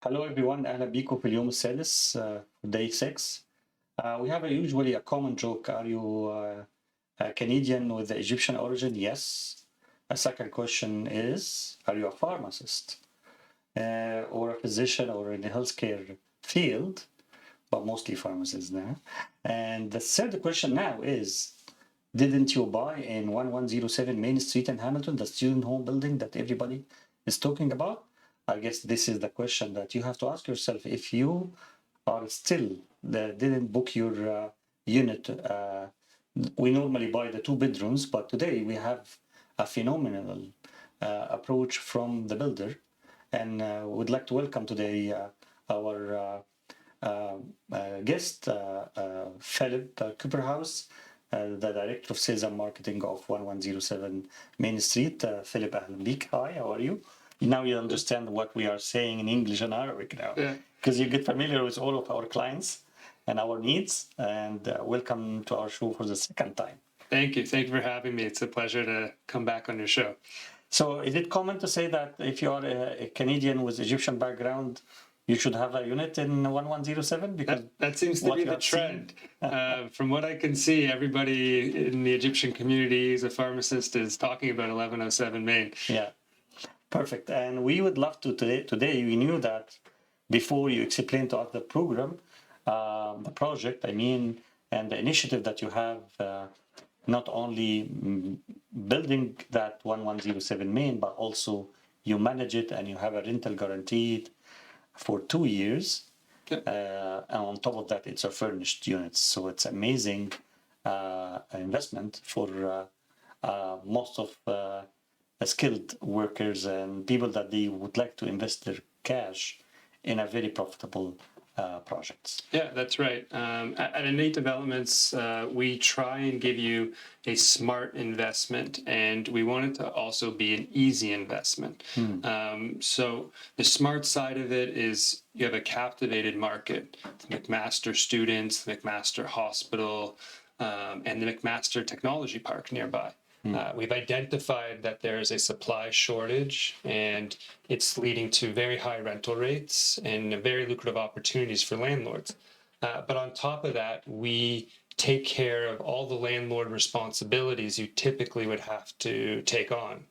Hello everyone, أهلا بيكم في اليوم السادس day 6. We have usually a common joke. Are you a Canadian with the Egyptian origin? Yes. A second question is, are you a pharmacist or a physician or in the healthcare field? But mostly pharmacists now. And the third question now is, didn't you buy in 1107 Main Street in Hamilton, the student home building that everybody is talking about? I guess this is the question that you have to ask yourself if you are still didn't book your unit. We normally buy the 2 bedrooms, but today we have a phenomenal approach from the builder, and would like to welcome today our guest, Philip Cooperhouse, the Director of Sales and Marketing of 1107 Main Street. Philip, أهلا بيك. Hi, how are you? Now you understand what we are saying in English and Arabic now, because you get familiar with all of our clients and our needs. And welcome to our show for the second time. Thank you. Thank you for having me. It's a pleasure to come back on your show. So is it common to say that if you are a Canadian with Egyptian background, you should have a unit in 1107? Because that seems to be the trend. From what I can see, everybody in the Egyptian community who's a pharmacist is talking about 1107 Main. Yeah. Perfect. And we would love to today, we knew that before you explain to us the program, the project, and the initiative that you have, not only building that 1107 Main, but also you manage it and you have a rental guaranteed for 2 years. And on top of that, it's a furnished units. So it's amazing investment for most of skilled workers and people that they would like to invest their cash in a very profitable projects. Yeah, that's right. At Innate Developments, we try and give you a smart investment, and we want it to also be an easy investment. So the smart side of it is you have a captivated market, the McMaster students, the McMaster Hospital, and the McMaster Technology Park nearby. We've identified that there is a supply shortage, and it's leading to very high rental rates and very lucrative opportunities for landlords. But on top of that, we take care of all the landlord responsibilities you typically would have to take on.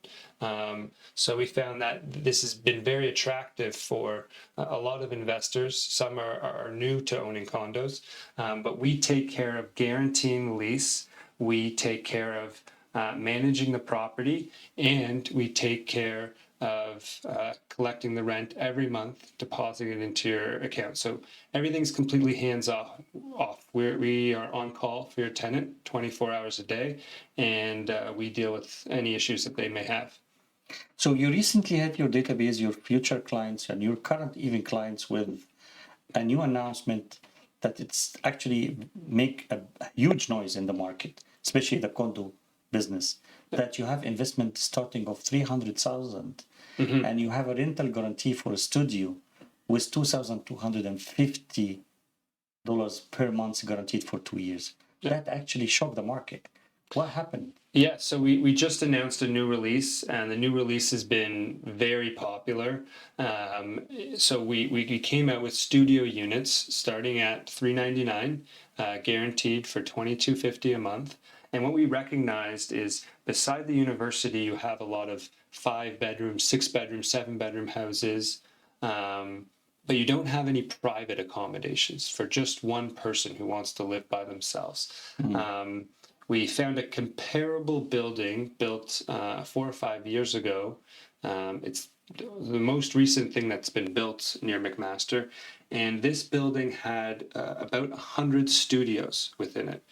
So we found that this has been very attractive for a lot of investors. Some are new to owning condos, but we take care of guaranteeing the lease. We take care of managing the property, and we take care of collecting the rent every month, depositing it into your account. So everything's completely hands off. We are on call for your tenant 24 hours a day, and we deal with any issues that they may have. So you recently had your database, your future clients and your current even clients with a new announcement that it's actually make a huge noise in the market, especially the condo business, that you have investment starting of 300,000 and you have a rental guarantee for a studio with $2,250 per month guaranteed for 2 years. That actually shocked the market. What happened? Yeah, so we just announced a new release, and the new release has been very popular. So we came out with studio units starting at $399, guaranteed for $2,250 a month. And what we recognized is beside the university, you have a lot of 5-bedroom, 6-bedroom, 7-bedroom houses, but you don't have any private accommodations for just one person who wants to live by themselves. We found a comparable building built 4 or 5 years ago. It's the most recent thing that's been built near McMaster. And this building had about 100 studios within it.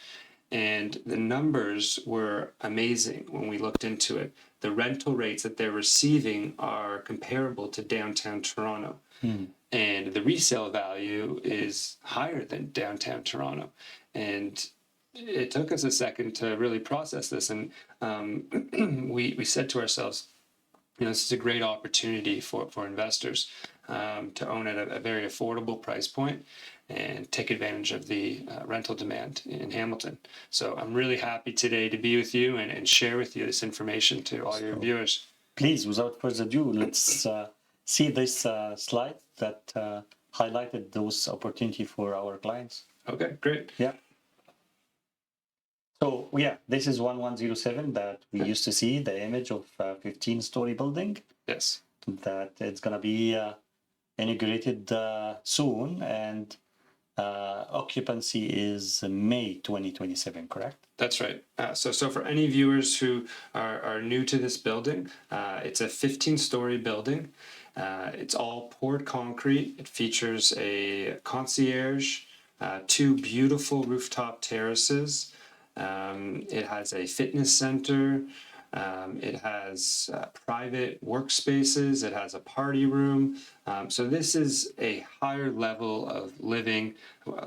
And the numbers were amazing when we looked into it. The rental rates that they're receiving are comparable to downtown Toronto. And the resale value is higher than downtown Toronto. And it took us a second to really process this. And we said to ourselves, this is a great opportunity for investors to own at a very affordable price point and take advantage of the rental demand in Hamilton. So I'm really happy today to be with you and share with you this information to all your viewers. Please, without further ado, let's see this slide that highlighted those opportunity for our clients. Okay, great. Yeah. So yeah, this is 1107 that we used to see, the image of 15-story building. Yes. That it's gonna be inaugurated soon, and occupancy is May 2027, correct? That's right. So for any viewers who are new to this building, it's a 15-story building. It's all poured concrete. It features a concierge, 2 beautiful rooftop terraces. It has a fitness center. It has private workspaces. It has a party room. So this is a higher level of living,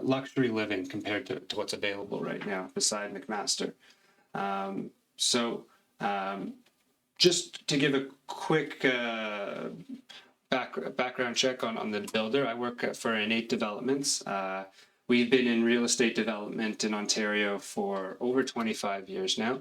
luxury living compared to what's available right now beside McMaster. Just to give a quick background check on the builder, I work for Innate Developments. We've been in real estate development in Ontario for over 25 years now.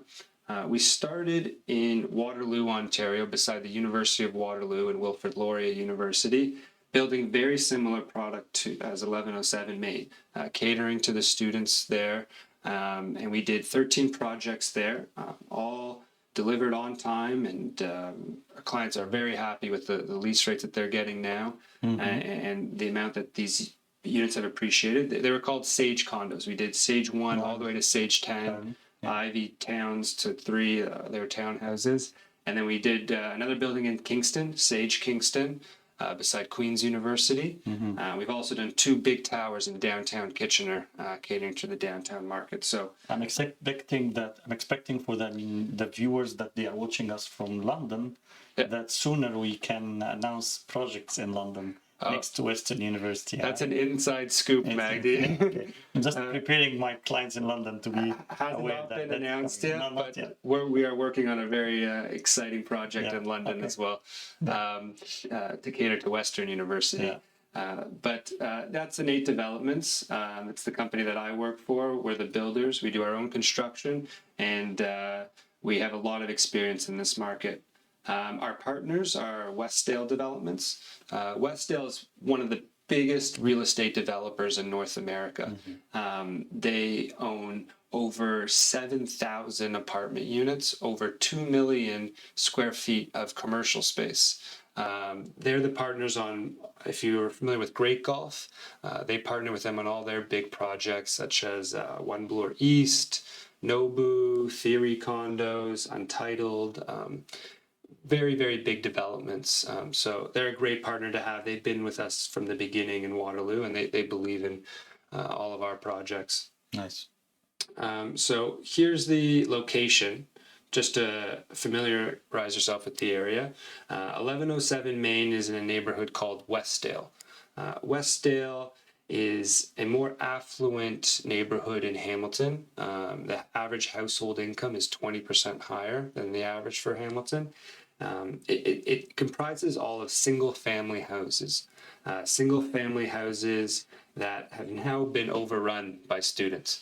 We started in Waterloo, Ontario, beside the University of Waterloo and Wilfrid Laurier University, building very similar product as 1107 made, catering to the students there. And we did 13 projects there, all delivered on time, and our clients are very happy with the lease rates that they're getting now, and the amount that these units have appreciated. They were called Sage condos. We did Sage 1 all the way to Sage 10. Ivy Towns to 3, they were townhouses. And then we did another building in Kingston, Sage Kingston, beside Queen's University. We've also done 2 big towers in downtown Kitchener, catering to the downtown market. So I'm expecting for the viewers that they are watching us from London, that sooner we can announce projects in London. Next to Western University. That's an inside scoop, Magdi. Okay. I'm just preparing my clients in London to be hasn't aware not that been announced yet, not but yet. We are working on a very exciting project in London as well, to cater to Western University. But that's Innate Developments. It's the company that I work for. We're the builders. We do our own construction, and we have a lot of experience in this market. Our partners are Westdale Developments. Westdale is one of the biggest real estate developers in North America. They own over 7,000 apartment units, over 2 million square feet of commercial space. They're the partners on, if you're familiar with Great Golf, they partner with them on all their big projects such as One Bloor East, Nobu, Theory Condos, Untitled, very, very big developments. So they're a great partner to have. They've been with us from the beginning in Waterloo, and they believe in all of our projects. Nice. So here's the location, just to familiarize yourself with the area. 1107 Main is in a neighborhood called Westdale. Westdale is a more affluent neighborhood in Hamilton. The average household income is 20% higher than the average for Hamilton. It comprises all of single-family houses that have now been overrun by students,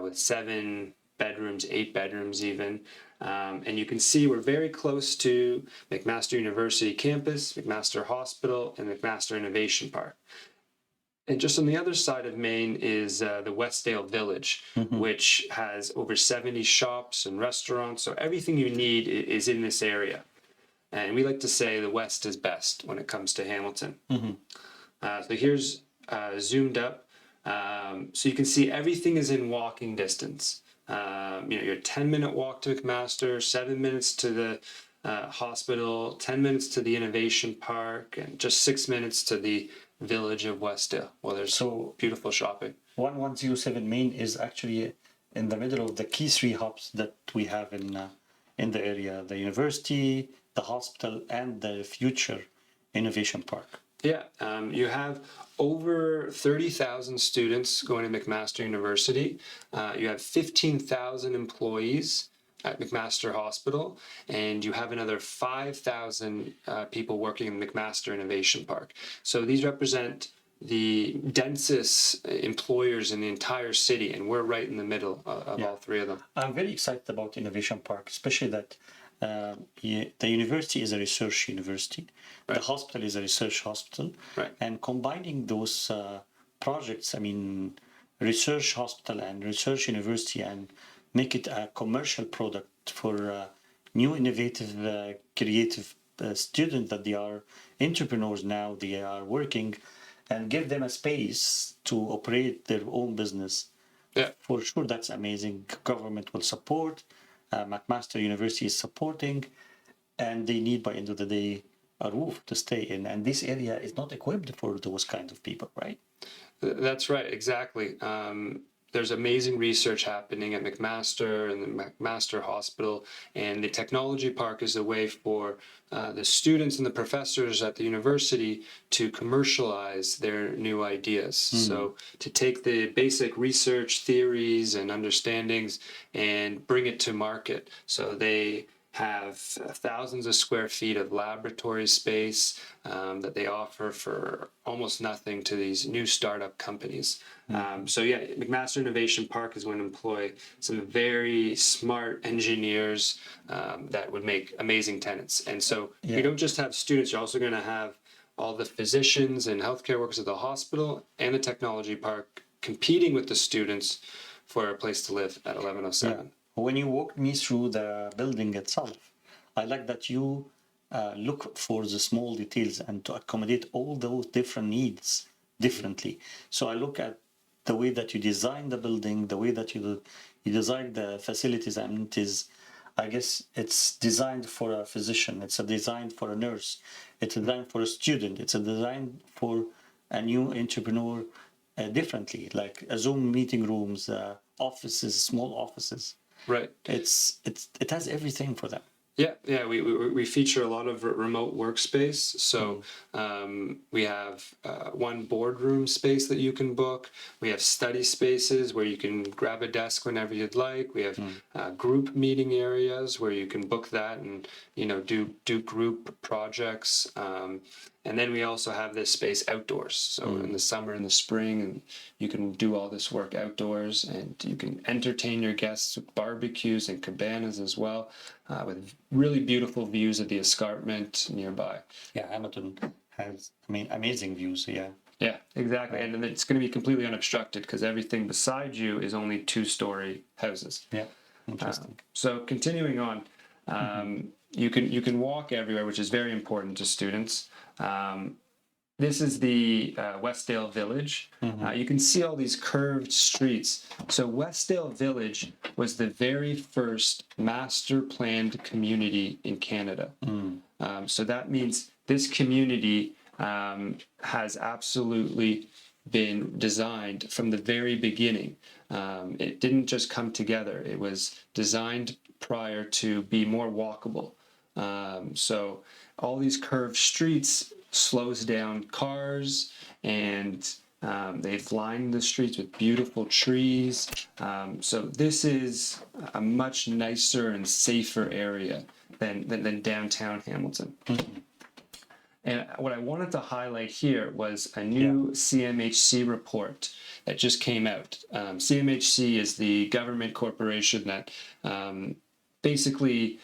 with 7 bedrooms, 8 bedrooms even. And you can see we're very close to McMaster University campus, McMaster Hospital, and McMaster Innovation Park. And just on the other side of Maine is the Westdale Village, which has over 70 shops and restaurants. So everything you need is in this area. And we like to say the West is best when it comes to Hamilton. So here's zoomed up. So you can see everything is in walking distance. Your 10-minute walk to McMaster, 7 minutes to the hospital, 10 minutes to the Innovation Park, and just 6 minutes to the village of Westdale. Well, there's so beautiful shopping. 1107 Main is actually in the middle of the key 3 hubs that we have in the area: the university, the hospital, and the future Innovation Park. Yeah, you have over 30,000 students going to McMaster University. You have 15,000 employees at McMaster Hospital, and you have another 5,000 people working in McMaster Innovation Park. So these represent the densest employers in the entire city, and we're right in the middle of all 3 of them. I'm very excited about Innovation Park, especially that the university is a research university, Right. the hospital is a research hospital, Right. and combining those projects, I mean, research hospital and research university, and make it a commercial product for new, innovative, creative students that they are entrepreneurs now, they are working, and give them a space to operate their own business. Yeah. For sure, that's amazing. Government will support, McMaster University is supporting, and they need, by the end of the day, a roof to stay in. And this area is not equipped for those kind of people, right? That's right, exactly. There's amazing research happening at McMaster and the McMaster Hospital, and the technology park is a way for the students and the professors at the university to commercialize their new ideas. So to take the basic research theories and understandings and bring it to market. So they have thousands of square feet of laboratory space that they offer for almost nothing to these new startup companies. So yeah, McMaster Innovation Park is going to employ some very smart engineers that would make amazing tenants. And so you don't just have students, you're also going to have all the physicians and healthcare workers at the hospital and the technology park competing with the students for a place to live at 1107. When you walked me through the building itself, I like that you look for the small details and to accommodate all those different needs differently. So I look at the way that you design the building, the way that you design the facilities and amenities. I guess it's designed for a physician, it's a design for a nurse, it's a design for a student, it's a design for a new entrepreneur differently, like a Zoom meeting rooms, offices, small offices. Right. It has everything for them. Yeah. We feature a lot of remote workspace. So we have one boardroom space that you can book. We have study spaces where you can grab a desk whenever you'd like. We have group meeting areas where you can book that and do group projects. And then we also have this space outdoors. So in the summer and the spring, and you can do all this work outdoors, and you can entertain your guests with barbecues and cabanas as well, with really beautiful views of the escarpment nearby. Yeah, Hamilton has, amazing views. Yeah. Yeah, exactly. And then it's going to be completely unobstructed because everything beside you is only 2-story houses. Yeah, interesting. So continuing on, you can walk everywhere, which is very important to students. This is the Westdale Village. You can see all these curved streets. So Westdale Village was the very first master planned community in Canada. So that means this community has absolutely been designed from the very beginning. It didn't just come together. It was designed prior to be more walkable. So all these curved streets slows down cars, and they've lined the streets with beautiful trees. So this is a much nicer and safer area than downtown Hamilton. And what I wanted to highlight here was a new CMHC report that just came out. CMHC is the government corporation that basically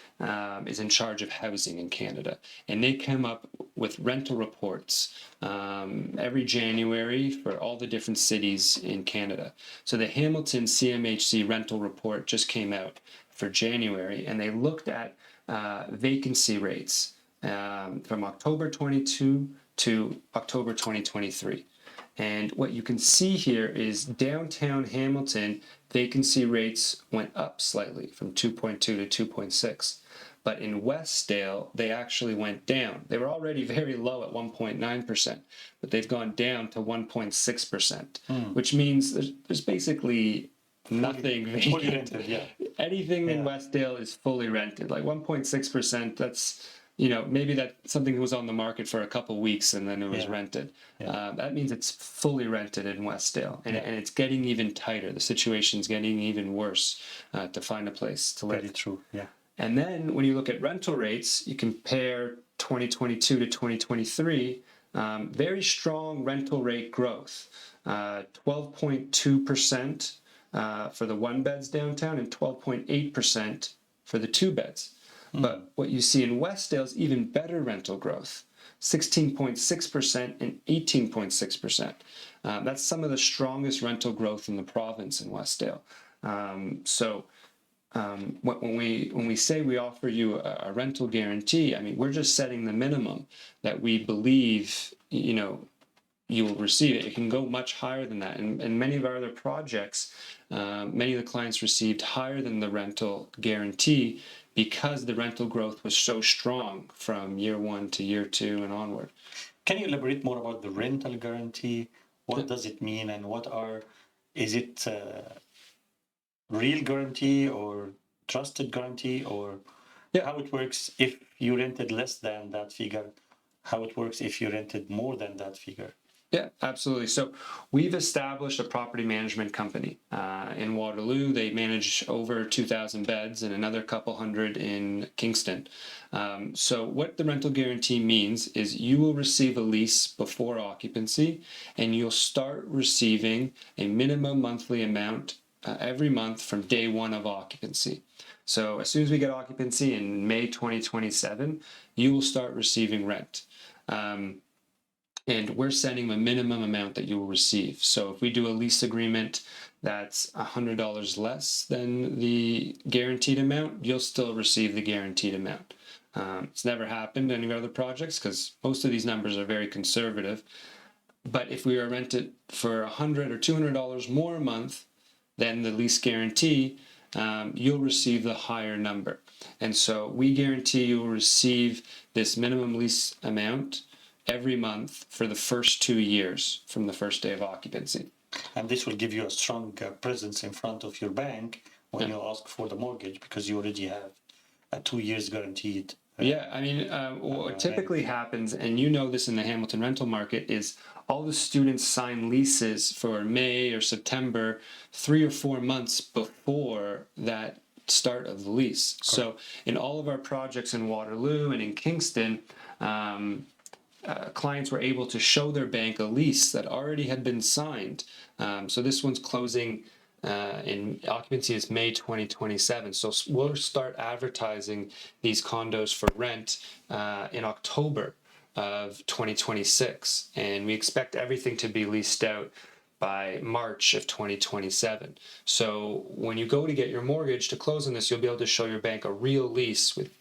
is in charge of housing in Canada. And they come up with rental reports every January for all the different cities in Canada. So the Hamilton CMHC rental report just came out for January, and they looked at vacancy rates from October 22 to October 2023. And what you can see here is downtown Hamilton, vacancy rates went up slightly from 2.2 to 2.6. But in Westdale, they actually went down. They were already very low at 1.9%, but they've gone down to 1.6%, which means there's basically nothing vacant. Fully rented, yeah. Anything in Westdale is fully rented. Like 1.6%, that's, maybe that something was on the market for a couple weeks and then it was rented. That means it's fully rented in Westdale, and it's getting even tighter. The situation's getting even worse to find a place to live. Very true, yeah. And then when you look at rental rates, you compare 2022 to 2023, very strong rental rate growth, 12.2% for the 1 beds downtown and 12.8% for the 2 beds. But what you see in Westdale is even better rental growth, 16.6% and 18.6%. That's some of the strongest rental growth in the province in Westdale. When we say we offer you a rental guarantee, I mean, we're just setting the minimum that we believe, you will receive it. It can go much higher than that. And many of our other projects, many of the clients received higher than the rental guarantee because the rental growth was so strong from year 1 to year 2 and onward. Can you elaborate more about the rental guarantee? What does it mean, and is it real guarantee or trusted guarantee, or how it works if you rented less than that figure, how it works if you rented more than that figure? Yeah, absolutely. So we've established a property management company in Waterloo. They manage over 2,000 beds and another couple hundred in Kingston. So what the rental guarantee means is you will receive a lease before occupancy, and you'll start receiving a minimum monthly amount every month from day 1 of occupancy. So as soon as we get occupancy in May 2027, you will start receiving rent. And we're setting a minimum amount that you will receive. So if we do a lease agreement that's $100 less than the guaranteed amount, you'll still receive the guaranteed amount. It's never happened in any other projects because most of these numbers are very conservative. But if we are rented for $100 or $200 more a month than the lease guarantee, you'll receive the higher number. And so we guarantee you will receive this minimum lease amount every month for the first 2 years from the first day of occupancy. And this will give you a strong presence in front of your bank when you ask for the mortgage, because you already have a 2 years guaranteed. What typically happens, and you know this in the Hamilton rental market, is all the students sign leases for May or September 3 or 4 months before that start of the lease. Correct. So in all of our projects in Waterloo and in Kingston, clients were able to show their bank a lease that already had been signed. So this one's closing in occupancy is May 2027. So we'll start advertising these condos for rent in October of 2026. And we expect everything to be leased out by March of 2027. So when you go to get your mortgage to close on this, you'll be able to show your bank a real lease with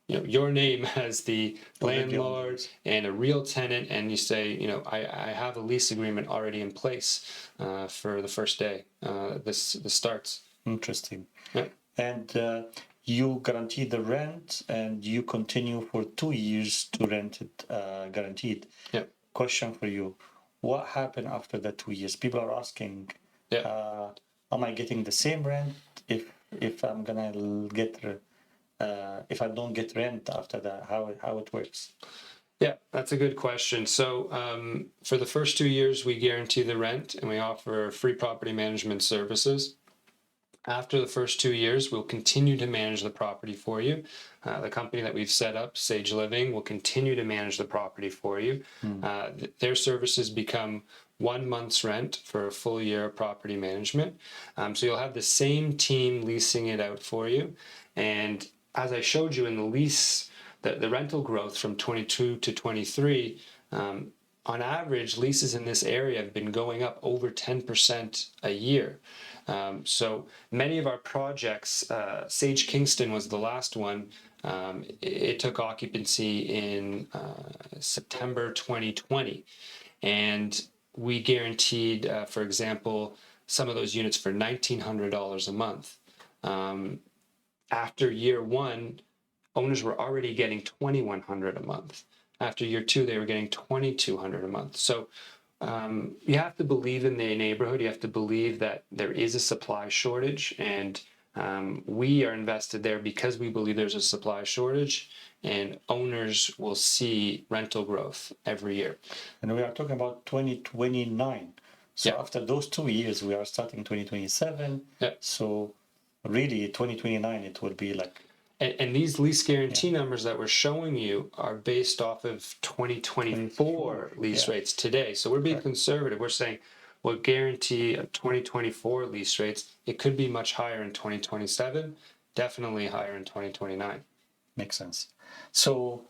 your name as the landlord and a real tenant, and you say, I have a lease agreement already in place for the first day this starts. Interesting. Yeah. And you guarantee the rent, and you continue for 2 years to rent it guaranteed. Yeah. Question for you: what happened after the 2 years? People are asking, am I getting the same rent if I'm gonna get if I don't get rent after that? How it works? Yeah, that's a good question. So for the first 2 years, we guarantee the rent, and we offer free property management services. After the first 2 years, we'll continue to manage the property for you. The company that we've set up, Sage Living, will continue to manage the property for you. Their services become 1 month's rent for a full year of property management. So you'll have the same team leasing it out for you. And as I showed you in the lease, the rental growth from 22 to 23, on average, leases in this area have been going up over 10% a year. So many of our projects, Sage Kingston was the last one. It took occupancy in September 2020. And we guaranteed, for example, some of those units for $1,900 a month. After year 1, owners were already getting $2,100 a month. After year 2, they were getting $2,200 a month. So you have to believe in the neighborhood. You have to believe that there is a supply shortage, and we are invested there because we believe there's a supply shortage, and owners will see rental growth every year. And we are talking about 2029. So after those 2 years, we are starting 2027. Yeah. So really 2029 it will be like, and these lease guarantee numbers that we're showing you are based off of 2024 lease rates today. So we're being conservative. We're saying we'll guarantee a 2024 lease rates. It could be much higher in 2027, definitely higher in 2029. Makes sense. So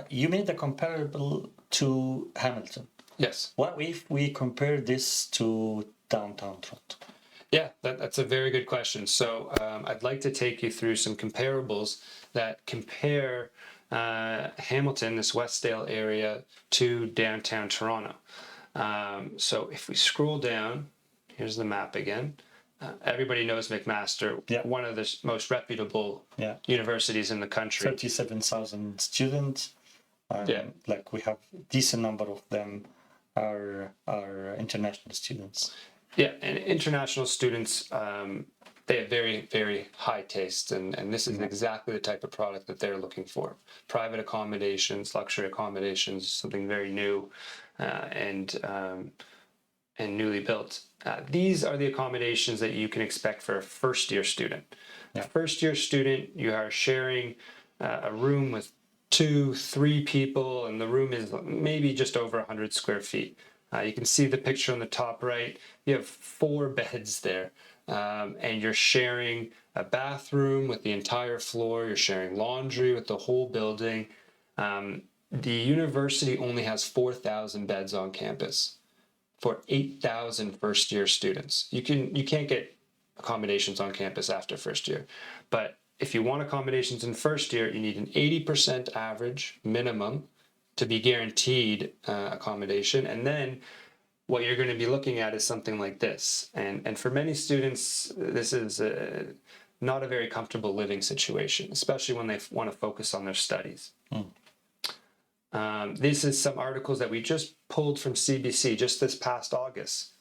you made the comparable to Hamilton. Yes. What if we compare this to downtown Toronto? Yeah, that's a very good question. So I'd like to take you through some comparables that compare Hamilton, this Westdale area, to downtown Toronto. So if we scroll down, here's the map again. Everybody knows McMaster, one of the most reputable universities in the country. 37,000 students. Like we have decent number of them are international students. Yeah, and international students, they have very, very high taste, and this is exactly the type of product that they're looking for. Private accommodations, luxury accommodations, something very new and newly built. These are the accommodations that you can expect for a first-year student. A first-year student, you are sharing a room with 2-3 people, and the room is maybe just over 100 square feet. You can see the picture on the top right. You have 4 beds there, and you're sharing a bathroom with the entire floor. You're sharing laundry with the whole building. The university only has 4,000 beds on campus for 8,000 first-year students. You can't get accommodations on campus after first year, but if you want accommodations in first year, you need an 80% average minimum to be guaranteed accommodation. And then what you're going to be looking at is something like this. And for many students, this is not a very comfortable living situation, especially when they want to focus on their studies. This is some articles that we just pulled from CBC just this past August,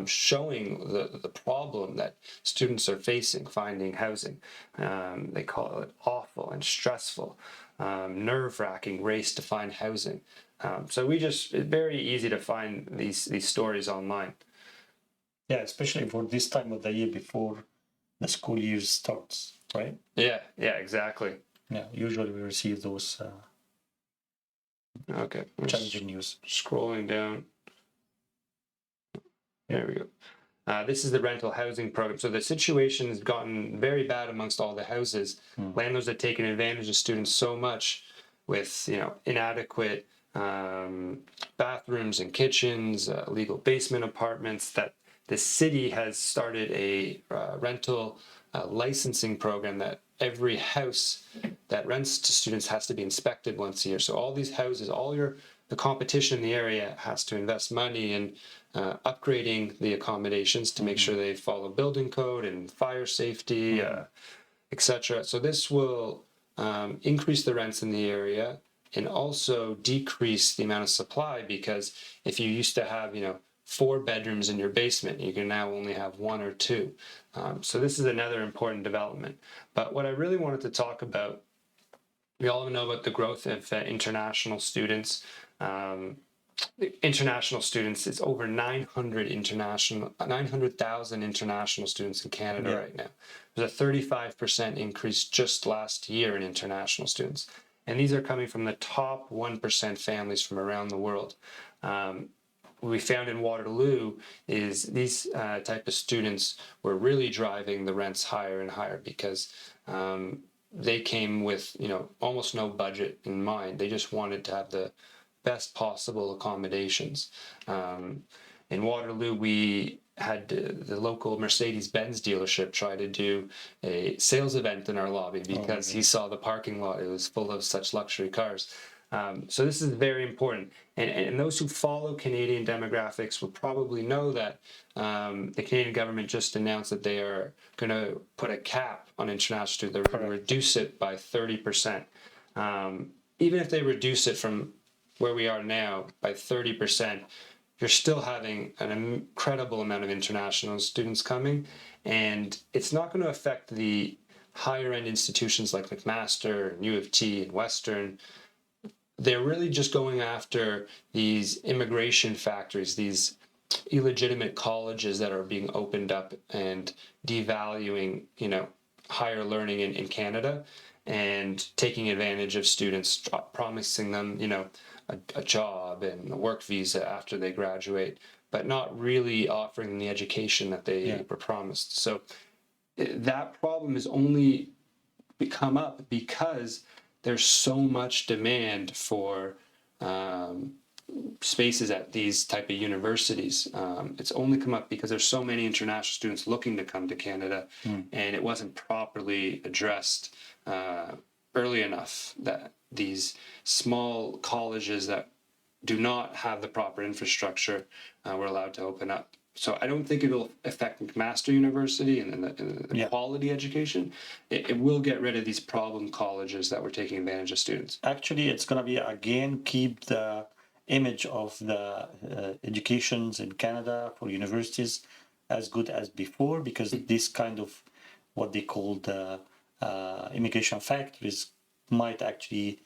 showing the problem that students are facing finding housing. They call it awful and stressful. Nerve-wracking race to find housing. So it's very easy to find these stories online. Yeah, especially for this time of the year before the school year starts, right? Yeah, exactly. Yeah, usually we receive those challenging news. Scrolling down. There we go. This is the rental housing program. So the situation has gotten very bad amongst all the houses. Landlords have taken advantage of students so much with inadequate bathrooms and kitchens, illegal basement apartments, that the city has started a rental licensing program that every house that rents to students has to be inspected once a year. So all these houses, the competition in the area has to invest money in upgrading the accommodations to make sure they follow building code and fire safety, etc. So this will increase the rents in the area and also decrease the amount of supply, because if you used to have 4 bedrooms in your basement, you can now only have 1 or 2. So this is another important development. But what I really wanted to talk about, we all know about the growth of international students. International students, it's over 900,000 international students in Canada right now. There's a 35% increase just last year in international students. And these are coming from the top 1% families from around the world. What we found in Waterloo is these type of students were really driving the rents higher and higher, because they came with almost no budget in mind. They just wanted to have the best possible accommodations. In Waterloo, we had the local Mercedes-Benz dealership try to do a sales event in our lobby because he saw the parking lot. It was full of such luxury cars. So this is very important. And those who follow Canadian demographics will probably know that the Canadian government just announced that they are going to put a cap on international students. They're going to reduce it by 30%. Even if they reduce it from where we are now by 30%, you're still having an incredible amount of international students coming, and it's not going to affect the higher end institutions like McMaster and U of T and Western. They're really just going after these immigration factories, these illegitimate colleges that are being opened up and devaluing, higher learning in Canada, and taking advantage of students, promising them, a job and a work visa after they graduate, but not really offering them the education that they were promised. So that problem has only come up because there's so much demand for spaces at these type of universities. It's only come up because there's so many international students looking to come to Canada, and it wasn't properly addressed early enough that these small colleges that do not have the proper infrastructure were allowed to open up. So I don't think it'll affect McMaster University and the quality education. It will get rid of these problem colleges that were taking advantage of students. Actually, it's going to be, again, keep the image of the educations in Canada for universities as good as before, because this kind of what they call the immigration factories might actually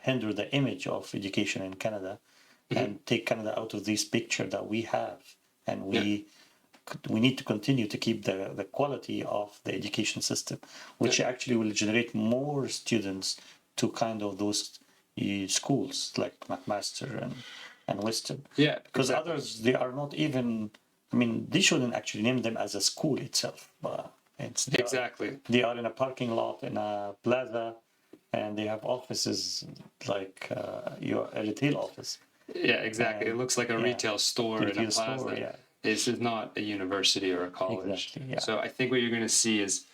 hinder the image of education in Canada and take Canada out of this picture that we have. And we need to continue to keep the quality of the education system, which actually will generate more students to kind of those schools like McMaster and Westdale. Yeah, because others, they are not even, I mean, they shouldn't actually name them as a school itself. But they are in a parking lot, in a plaza, and they have offices like a retail office. Yeah, exactly. It looks like a retail store in a plaza. This is not a university or a college. Exactly, So I think what you're going to see is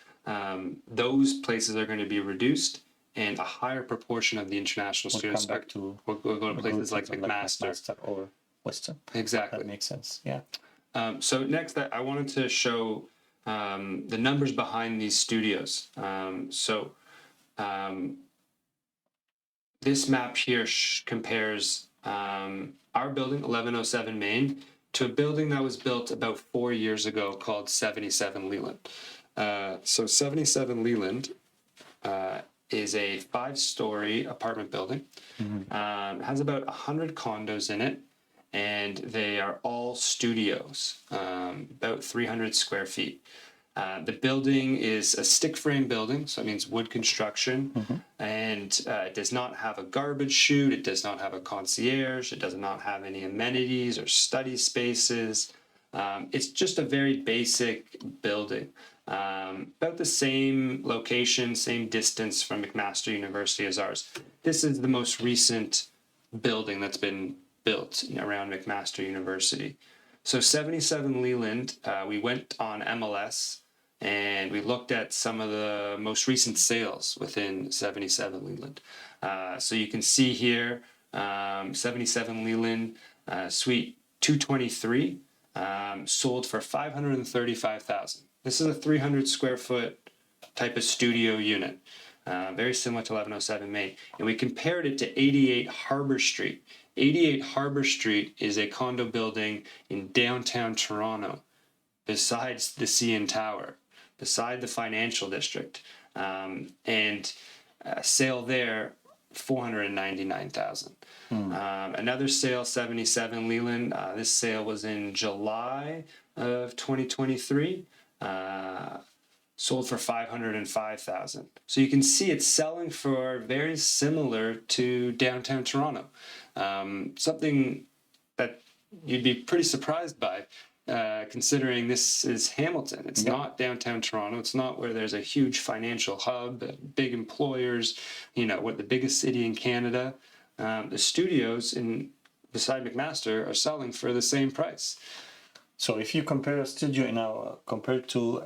those places are going to be reduced, and a higher proportion of the international students will go to places like McMaster or Western. Exactly. That makes sense. Yeah. So next, I wanted to show the numbers behind these studios. This map here compares our building, 1107 Main, to a building that was built about 4 years ago called 77 Leland. So 77 Leland is a 5-story apartment building. It has about 100 condos in it, and they are all studios, about 300 square feet. The building is a stick frame building, so it means wood construction, and it does not have a garbage chute, it does not have a concierge, it does not have any amenities or study spaces. It's just a very basic building. About the same location, same distance from McMaster University as ours. This is the most recent building that's been built around McMaster University. So 77 Leland, we went on MLS and we looked at some of the most recent sales within 77 Leland. So you can see here, 77 Leland, Suite 223, sold for $535,000. This is a 300 square foot type of studio unit, very similar to 1107 Main. And we compared it to 88 Harbor Street. 88 Harbor Street is a condo building in downtown Toronto, besides the CN Tower, beside the financial district. And sale there, $499,000. Another sale, 77 Leland. This sale was in July of 2023. Sold for $505,000. So you can see it's selling for very similar to downtown Toronto. Something that you'd be pretty surprised by, considering this is Hamilton. It's not downtown Toronto. It's not where there's a huge financial hub, big employers, what the biggest city in Canada. The studios beside McMaster are selling for the same price. So if you compare a studio compared to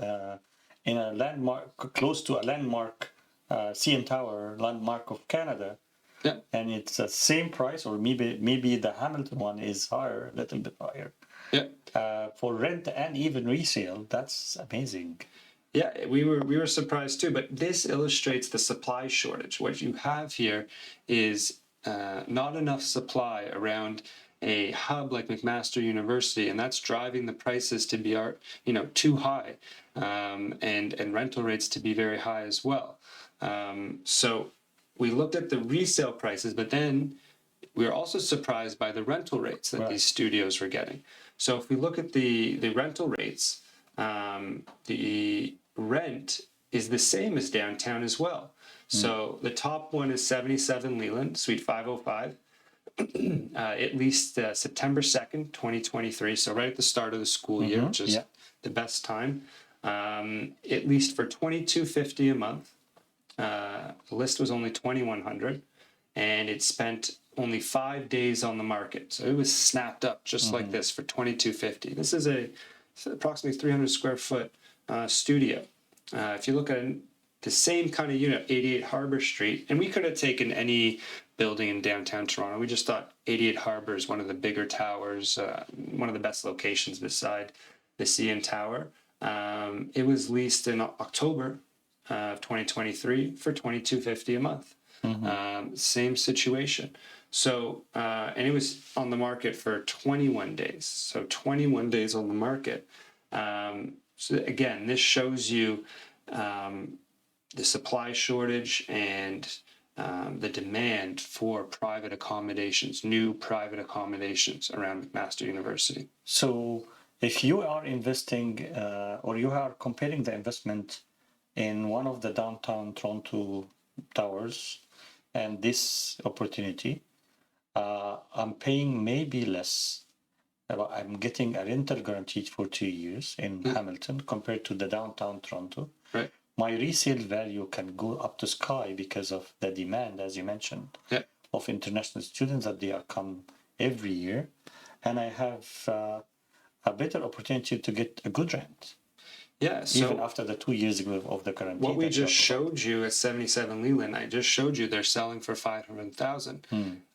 in a landmark, close to a landmark, CN Tower, landmark of Canada, and it's the same price, or maybe the Hamilton one is higher, a little bit higher. For rent and even resale, that's amazing. Yeah, we were surprised too, but this illustrates the supply shortage. What you have here is not enough supply around a hub like McMaster University, and that's driving the prices to be too high, and rental rates to be very high as well. So we looked at the resale prices, but then we were also surprised by the rental rates that these studios were getting. So if we look at the rental rates, the rent is the same as downtown as well. So the top one is 77 Leland, Suite 505. At least September 2nd, 2023, so right at the start of the school year, which is the best time, at least for $2,250 a month. The list was only 2,100, and it spent only 5 days on the market. So it was snapped up just like this for 2,250. This is approximately 300 square foot studio. If you look at the same kind of unit, 88 Harbor Street, and we could have taken any building in downtown Toronto. We just thought 88 Harbor is one of the bigger towers, one of the best locations beside the CN Tower. It was leased in October of 2023 for $2,250 a month. Same situation. So, and it was on the market for 21 days. So 21 days on the market. So again, this shows you the supply shortage and the demand for private accommodations, new private accommodations around McMaster University. So if you are investing or you are comparing the investment in one of the downtown Toronto towers and this opportunity, I'm paying maybe less. I'm getting a rental guaranteed for 2 years in Hamilton compared to the downtown Toronto. Right. My resale value can go up to sky because of the demand, as you mentioned, of international students that they are come every year. And I have a better opportunity to get a good rent. Yeah, so even after the 2 years of the guarantee. What we just showed you at 77 Leland, I just showed you they're selling for 500,000.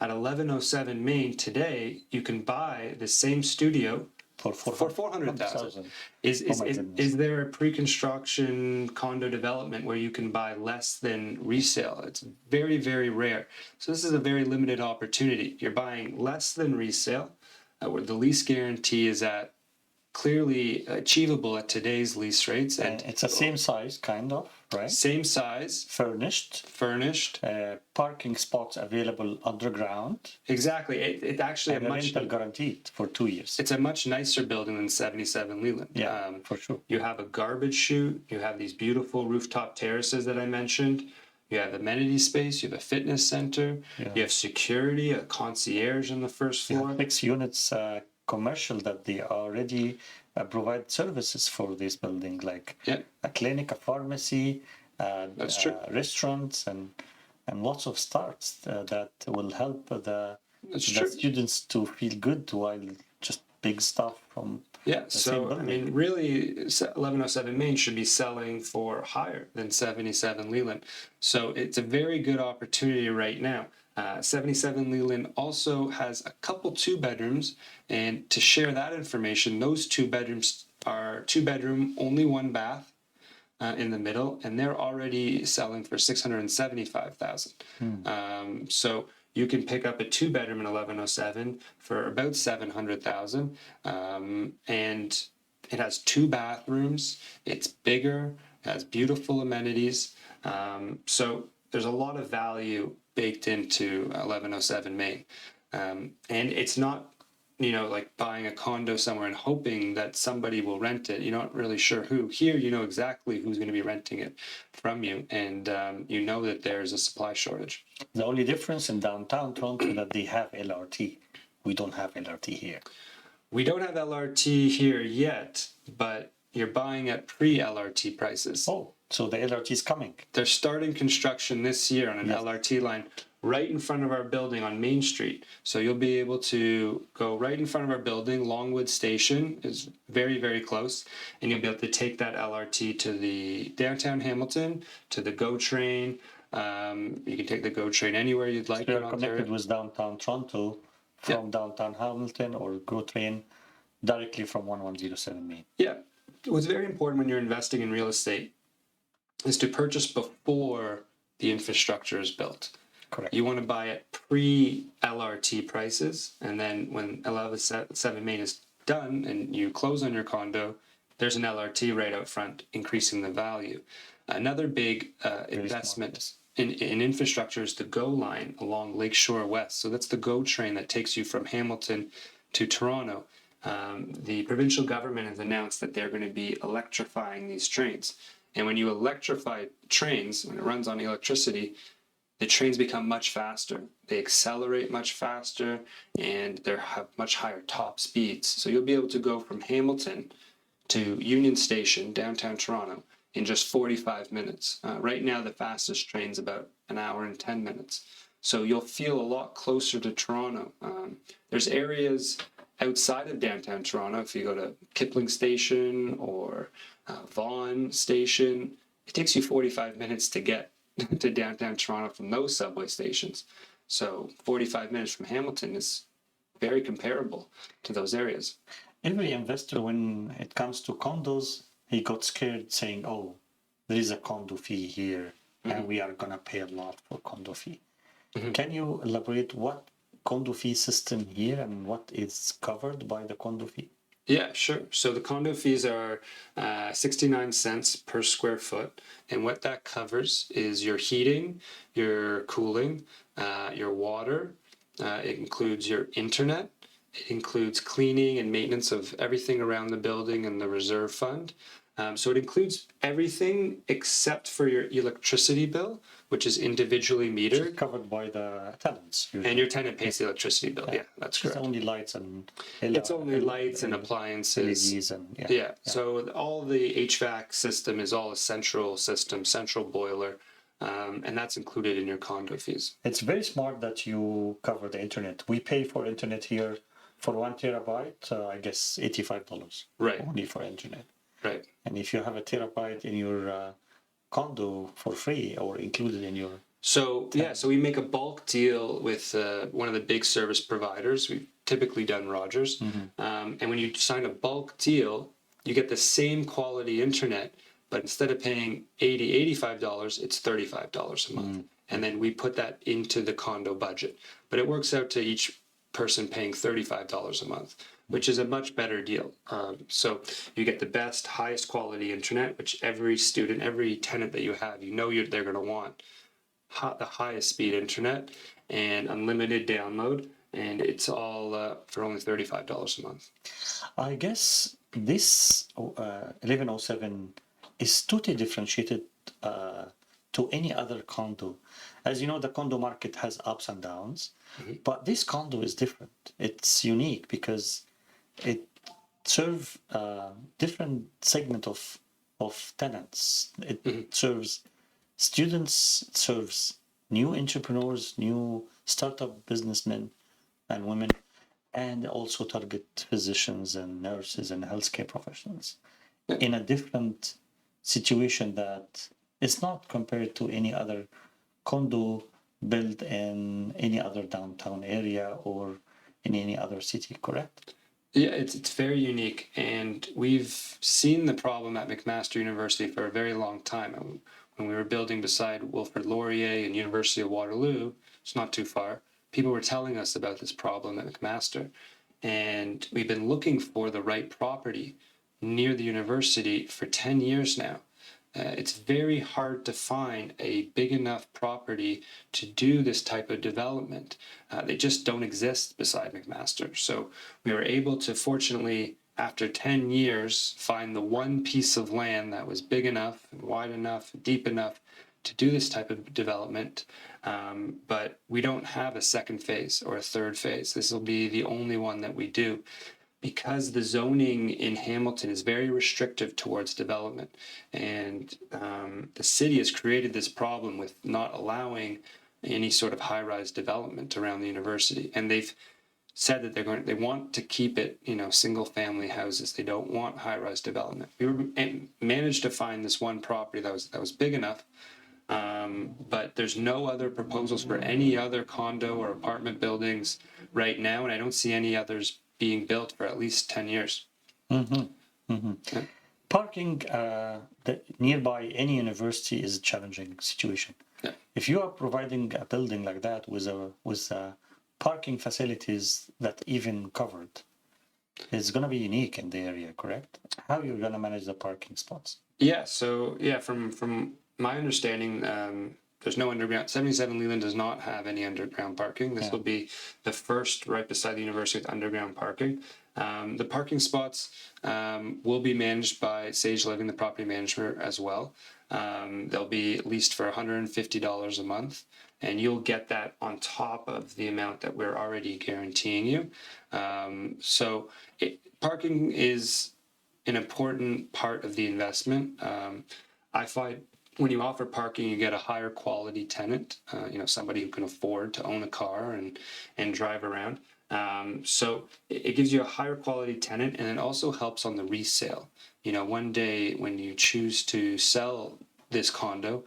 At 1107 Main today, you can buy the same studio for 400,000. Is there a pre-construction condo development where you can buy less than resale? It's very, very rare. So this is a very limited opportunity. You're buying less than resale, where the lease guarantee is at clearly achievable at today's lease rates, and it's the same size, kind of, right? Same size, furnished, parking spots available underground. Exactly. It actually and a rental guaranteed for 2 years. It's a much nicer building than 77 Leland. Yeah, for sure. You have a garbage chute. You have these beautiful rooftop terraces that I mentioned. You have amenity space. You have a fitness center. You have security, a concierge on the first floor. 6 units. Commercial that they already provide services for this building, like a clinic, a pharmacy, restaurants, and lots of starts that will help the students to feel good while just big stuff from so I mean, really 1107 Main should be selling for higher than 77 Leland, so it's a very good opportunity right now. 77 Leland also has a couple 2-bedrooms, and to share that information, those 2 bedrooms are 2-bedroom, only 1 bath in the middle, and they're already selling for 675,000. So you can pick up a 2-bedroom in 1107 for about 700,000, and it has 2 bathrooms. It's bigger, it has beautiful amenities. So there's a lot of value baked into 1107 Main. And it's not, like buying a condo somewhere and hoping that somebody will rent it. You're not really sure who. Here, you know exactly who's going to be renting it from you. And you know that there's a supply shortage. The only difference in downtown Toronto is that they have LRT. We don't have LRT here. We don't have LRT here yet, but you're buying at pre-LRT prices. Oh, so the LRT is coming. They're starting construction this year on an LRT line right in front of our building on Main Street. So you'll be able to go right in front of our building. Longwood Station is very, very close. And you'll be able to take that LRT to the downtown Hamilton, to the GO train. You can take the GO train anywhere you'd like. So you're connected with downtown Toronto from downtown Hamilton, or GO train directly from 1107 Main. Yeah. What's very important when you're investing in real estate is to purchase before the infrastructure is built. Correct. You want to buy at pre-LRT prices, and then when 1107 Main is done and you close on your condo, there's an LRT right out front, increasing the value. Another big investment in infrastructure is the GO line along Lakeshore West. So that's the GO train that takes you from Hamilton to Toronto. The provincial government has announced that they're going to be electrifying these trains. And when you electrify trains, when it runs on electricity, the trains become much faster. They accelerate much faster, and they have much higher top speeds. So you'll be able to go from Hamilton to Union Station, downtown Toronto, in just 45 minutes. Right now, the fastest train's about an hour and 10 minutes. So you'll feel a lot closer to Toronto. There's areas outside of downtown Toronto. If you go to Kipling Station or Vaughan Station, it takes you 45 minutes to get to downtown Toronto from those subway stations. So 45 minutes from Hamilton is very comparable to those areas. Every investor, when it comes to condos, he got scared saying, oh, there is a condo fee here and we are going to pay a lot for condo fee. Can you elaborate what condo fee system here and what is covered by the condo fee? Yeah, sure. So the condo fees are 69 cents per square foot. And what that covers is your heating, your cooling, your water. It includes your internet. It includes cleaning and maintenance of everything around the building and the reserve fund. So it includes everything except for your electricity bill, which is individually metered. Covered by the tenants. Usually. And your tenant pays the electricity bill. Yeah, that's correct. It's only lights and... It's only lights and appliances. LEDs and... Yeah. So all the HVAC system is all a central system, central boiler. And that's included in your condo fees. It's very smart that you cover the internet. We pay for internet here for 1 terabyte, I guess $85. Right. Only for internet. Right. And if you have a terabyte in your condo for free or included in your... So we make a bulk deal with one of the big service providers. We've typically done Rogers. And when you sign a bulk deal, you get the same quality internet, but instead of paying $80, $85, it's $35 a month. And then we put that into the condo budget. But it works out to each person paying $35 a month, which is a much better deal. So you get the best, highest quality internet, which every student, every tenant that you have, they're going to want the highest speed internet and unlimited download. And it's all for only $35 a month. I guess this 1107 is totally differentiated to any other condo. As you know, the condo market has ups and downs, but this condo is different. It's unique because it serves different segment of tenants. It serves students, it serves new entrepreneurs, new startup businessmen and women, and also target physicians and nurses and healthcare professionals in a different situation that is not compared to any other condo built in any other downtown area or in any other city, correct? Yeah, it's very unique, and we've seen the problem at McMaster University for a very long time. When we were building beside Wilfrid Laurier and University of Waterloo, it's not too far, people were telling us about this problem at McMaster, and we've been looking for the right property near the university for 10 years now. It's very hard to find a big enough property to do this type of development. They just don't exist beside McMaster. So we were able to, fortunately, after 10 years, find the one piece of land that was big enough, wide enough, deep enough to do this type of development. But we don't have a second phase or a third phase. This will be the only one that we do, because the zoning in Hamilton is very restrictive towards development. And the city has created this problem with not allowing any sort of high-rise development around the university. And they've said that they want to keep it, single-family houses. They don't want high-rise development. Managed to find this one property that was big enough, but there's no other proposals for any other condo or apartment buildings right now, and I don't see any others being built for at least 10 years. Yeah. Parking nearby any university is a challenging situation. Yeah. If you are providing a building like that with parking facilities that even covered, it's going to be unique in the area, correct? How are you going to manage the parking spots? Yeah, so from my understanding, there's no underground. 77 Leland does not have any underground parking. This will be the first right beside the university with underground parking. The parking spots will be managed by Sage Living, the property manager, as well. They'll be at least for $150 a month, and you'll get that on top of the amount that we're already guaranteeing you. Parking is an important part of the investment. I find when you offer parking, you get a higher quality tenant, somebody who can afford to own a car and drive around. So it gives you a higher quality tenant, and it also helps on the resale. One day when you choose to sell this condo,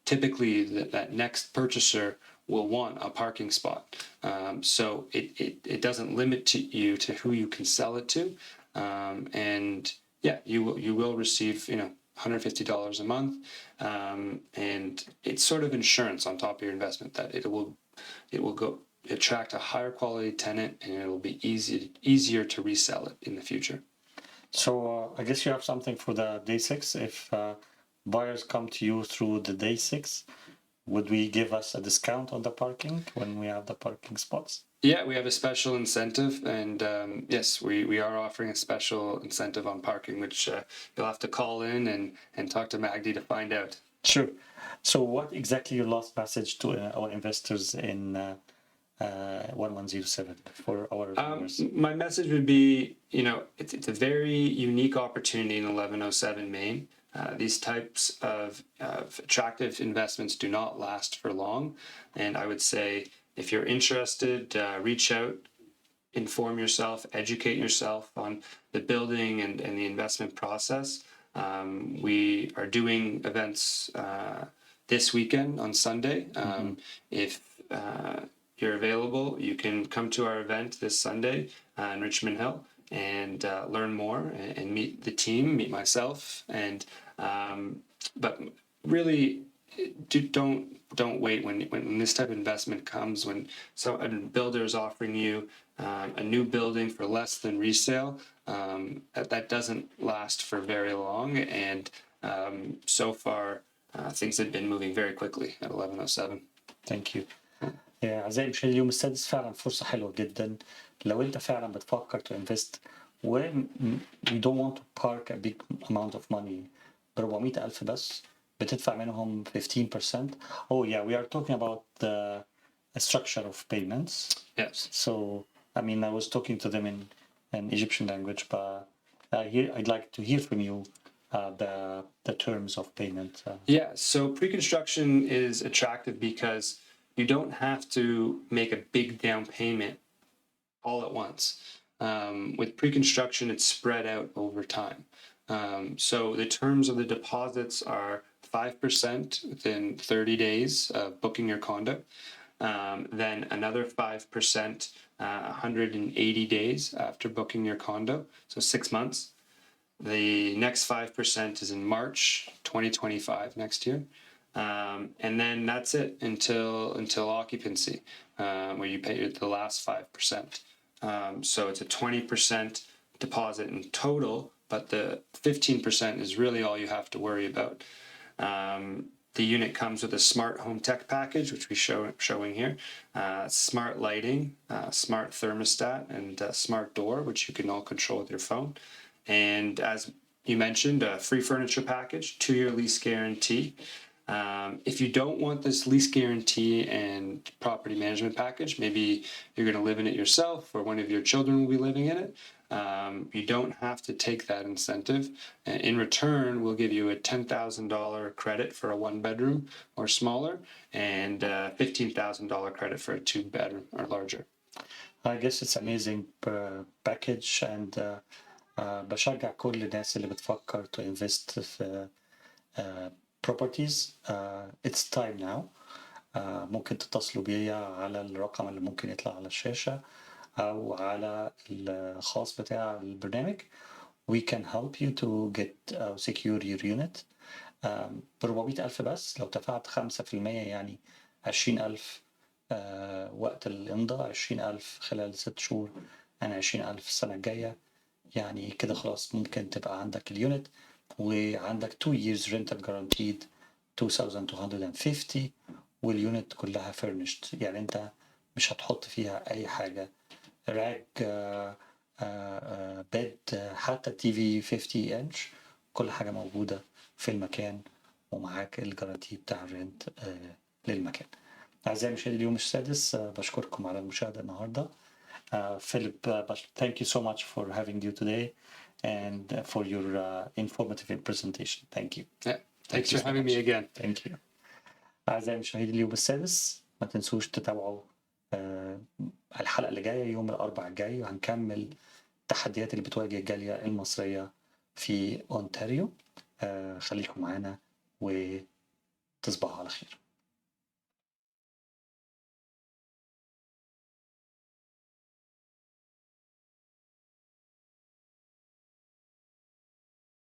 typically that next purchaser will want a parking spot. So it doesn't limit you to who you can sell it to. And yeah, you will receive, $150 a month. And it's sort of insurance on top of your investment that it will go attract a higher quality tenant, and it'll be easier to resell it in the future. So I guess you have something for the day 6. If buyers come to you through the day 6, would we give us a discount on the parking when we have the parking spots? Yeah, we have a special incentive, and yes, we are offering a special incentive on parking, which you'll have to call in and talk to Magdi to find out. Sure. So what exactly your last message to our investors in 1107 for our viewers? My message would be, it's a very unique opportunity in 1107 Main. These types of attractive investments do not last for long. And I would say, if you're interested, reach out, inform yourself, educate yourself on the building and the investment process. We are doing events this weekend on Sunday. If you're available, you can come to our event this Sunday in Richmond Hill and learn more and meet the team, meet myself. And but really, don't wait when this type of investment comes, when a builder is offering you a new building for less than resale. That doesn't last for very long, and so far things have been moving very quickly at 1107. Thank you. أعزائي المشاهدين، اليوم السادس فعلا فرصة حلوة جدا لو أنت فعلا بتفكر to invest when you don't want to park a big amount of money. ب400,000 بس بتدفع منهم 15%. Oh yeah, we are talking about the structure of payments. Yes. So I mean, I was talking to them in Egyptian language, but I'd like to hear from you the terms of payment. Yeah, so pre-construction is attractive because you don't have to make a big down payment all at once. With pre-construction, it's spread out over time. So the terms of the deposits are 5% within 30 days of booking your condo, then another 5% 180 days after booking your condo, so 6 months. The next 5% is in March 2025, next year. And then that's it until occupancy, where you pay the last 5%. So it's a 20% deposit in total, but the 15% is really all you have to worry about. The unit comes with a smart home tech package, which we showing here, smart lighting, smart thermostat, and smart door, which you can all control with your phone. And as you mentioned, a free furniture package, 2-year lease guarantee. If you don't want this lease guarantee and property management package, maybe you're going to live in it yourself or one of your children will be living in it, you don't have to take that incentive. In return, we'll give you a $10,000 credit for a 1-bedroom or smaller, and $15,000 credit for a 2-bedroom or larger. I guess it's amazing package, and بشجع كل الناس اللي بتفكر to invest في properties. It's time now. ممكن تتصلوا بيا على الرقم اللي ممكن يطلع على الشاشة أو على الخاص بتاع البرنامج. We can help you to get secure your unit. ب400,000 بس، لو دفعت 5% يعني 20,000 وقت الإمضاء، 20,000 خلال 6 شهور، يعني 20,000 السنة الجاية. يعني كده خلاص ممكن تبقى عندك اليونت وعندك 2 years rental guaranteed 2,250، واليونت كلها furnished. يعني انت مش هتحط فيها اي حاجة، راك بيد، حتى تي في 50 انش، كل حاجة موجودة في المكان، ومعاك الجارانتي بتاع الرنت للمكان. أعزائي المشاهدين، اليوم السادس بشكركم على المشاهدة النهاردة. Philip, thank you so much for having you today, and for your informative presentation. Thank you. Yeah. Thanks you for so having much. me again. Thank you. أعزائي مشاهدي اليوم السادس، ما تنسوش تتابعوا الحلقة اللي جاية يوم الأربعاء الجاي، وهنكمل التحديات اللي بتواجه الجالية المصرية في أونتاريو. خليكم معانا وتصبحوا على خير.